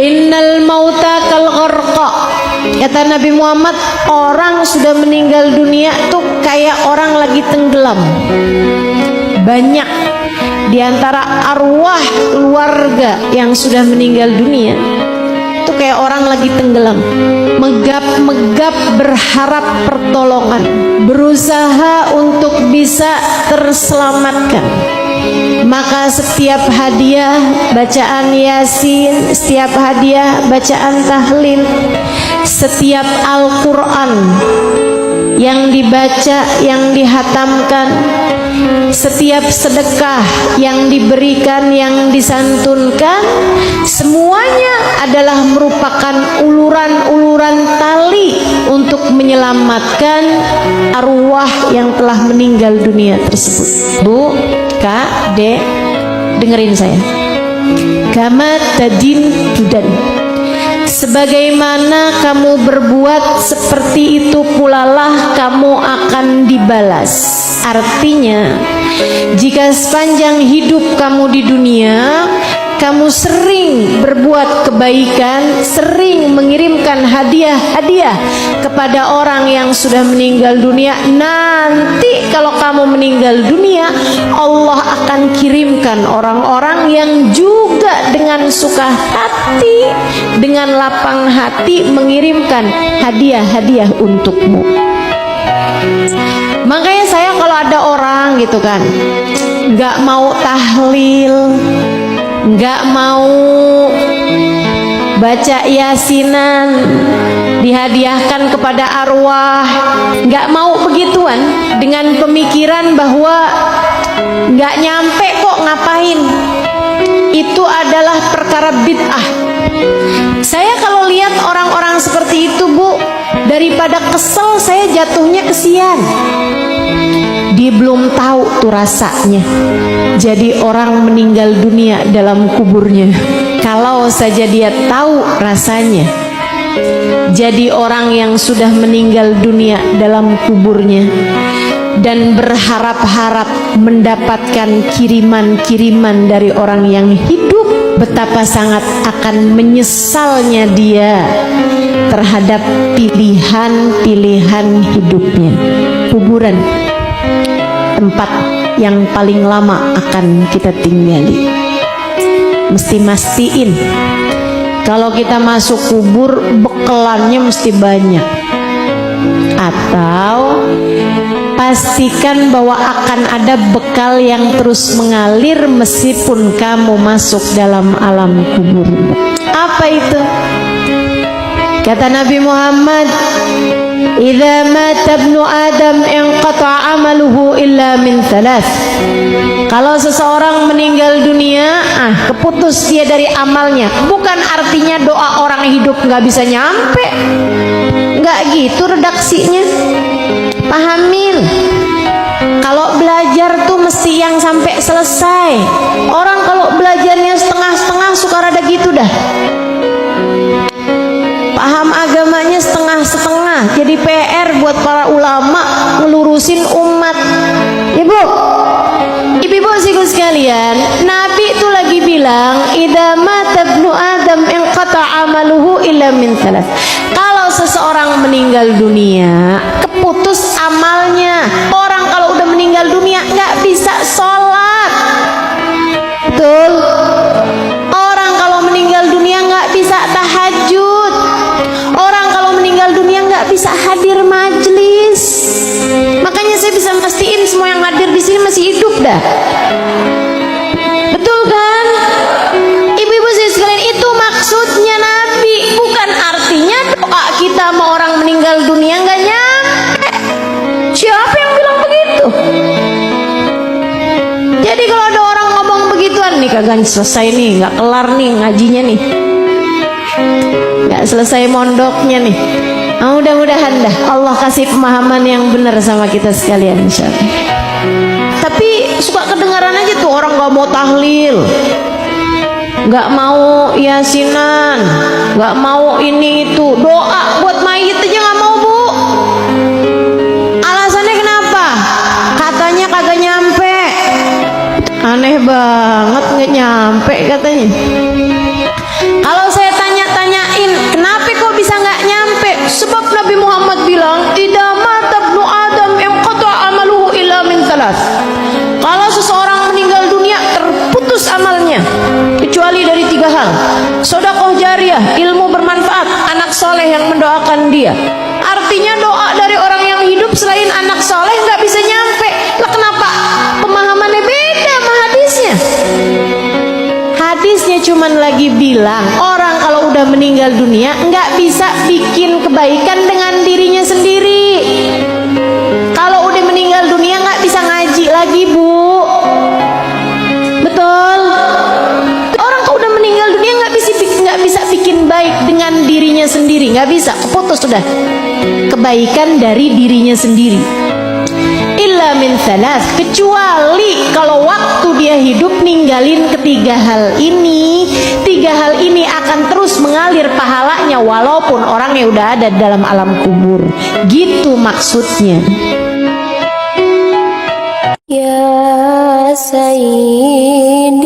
Innal mauta kal gharqa. Kata Nabi Muhammad, orang sudah meninggal dunia tuh kayak orang lagi tenggelam. Banyak di antara arwah keluarga yang sudah meninggal dunia itu kayak orang lagi tenggelam, megap-megap berharap pertolongan, berusaha untuk bisa terselamatkan. Maka setiap hadiah bacaan Yasin, setiap hadiah bacaan tahlil, setiap Al-Quran yang dibaca, yang dihatamkan, setiap sedekah yang diberikan, yang disantunkan, semuanya adalah merupakan uluran-uluran tali untuk menyelamatkan arwah yang telah meninggal dunia tersebut. Bu, Kak, Dek, dengerin saya. Kama tadin tudan. Sebagaimana kamu berbuat, seperti itu pula lah kamu akan dibalas. Artinya, jika sepanjang hidup kamu di dunia, kamu sering berbuat kebaikan, sering mengirimkan hadiah-hadiah kepada orang yang sudah meninggal dunia, nanti kalau kamu meninggal dunia, Allah akan kirimkan orang-orang yang juga dengan suka hati, dengan lapang hati mengirimkan hadiah-hadiah untukmu. Makanya saya kalau ada orang gitu kan, nggak mau tahlil, nggak mau baca yasinan, dihadiahkan kepada arwah, nggak mau begituan, dengan pemikiran bahwa nggak nyampe kok ngapain, itu adalah perkara bid'ah. Saya kalau lihat orang-orang seperti itu, Bu, daripada kesel saya jatuhnya kesian. Dia belum tahu tuh rasanya jadi orang meninggal dunia dalam kuburnya. Kalau saja dia tahu rasanya jadi orang yang sudah meninggal dunia dalam kuburnya dan berharap-harap mendapatkan kiriman-kiriman dari orang yang hidup, betapa sangat akan menyesalnya dia terhadap pilihan-pilihan hidupnya. Kuburan, tempat yang paling lama akan kita tinggali. Mesti mastiin kalau kita masuk kubur bekelannya mesti banyak, atau pastikan bahwa akan ada bekal yang terus mengalir meskipun kamu masuk dalam alam kubur. Apa itu? Kata Nabi Muhammad, idza mata ibnu Adam inqata'a amaluhu illa min thalath. Kalau seseorang meninggal dunia, keputus dia dari amalnya. Bukan artinya doa orang hidup nggak bisa nyampe, nggak gitu redaksinya. Pahamin, kalau belajar tuh mesti yang sampai selesai. Orang kalau belajarnya setengah-setengah suka rada gitu dah. Paham agamanya setengah-setengah, jadi PR buat para ulama ngelurusin umat. Ibu-ibu sekalian, Nabi itu lagi bilang, idza mata ibnu Adam inqata'a amaluhu illa min thalath. Kalau seseorang meninggal dunia, keputus amalnya. Orang kalau udah meninggal dunia nggak bisa sholat, betul? Orang kalau meninggal dunia nggak bisa tahajud. Orang kalau meninggal dunia nggak bisa hadir majelis. Makanya saya bisa mastiin semua yang hadir di sini masih hidup dah. Betul kan? Ibu-ibu sekalian, itu maksudnya Nabi. Bukan artinya doa kita sama orang meninggal dunia nggak nyampe. Siapa yang bilang begitu? Jadi kalau ada orang ngomong begituan, nih kagak selesai nih, nggak kelar nih ngajinya nih, nggak selesai mondoknya nih. Mudah-mudahan dah Allah kasih pemahaman yang benar sama kita sekalian, insyaallah. Tapi suka kedengaran aja tuh orang nggak mau tahlil, nggak mau yasinan, nggak mau ini itu, doa buat mayit aja nggak mau, Bu. Alasannya kenapa? Katanya kagak nyampe. Aneh banget, nggak nyampe katanya. Kalau saya tanya Sedekah jariah, ilmu bermanfaat, anak soleh yang mendoakan dia. Artinya doa dari orang yang hidup selain anak soleh nggak bisa nyampe. Lah kenapa pemahamannya beda sama hadisnya? Hadisnya cuman lagi bilang orang kalau udah meninggal dunia nggak bisa bikin kebaikan dengan dirinya sendiri. Kalau udah meninggal dunia nggak bisa ngaji lagi, Bu. Betul. Orang kalau udah meninggal dunia nggak bisa bikin baik dengan dirinya sendiri, nggak bisa, keputus sudah kebaikan dari dirinya sendiri. Illa min thalath, kecuali kalau waktu dia hidup ninggalin ketiga hal ini. Tiga hal ini akan terus mengalir pahalanya walaupun orangnya udah ada dalam alam kubur. Gitu maksudnya. Ya Sayyidi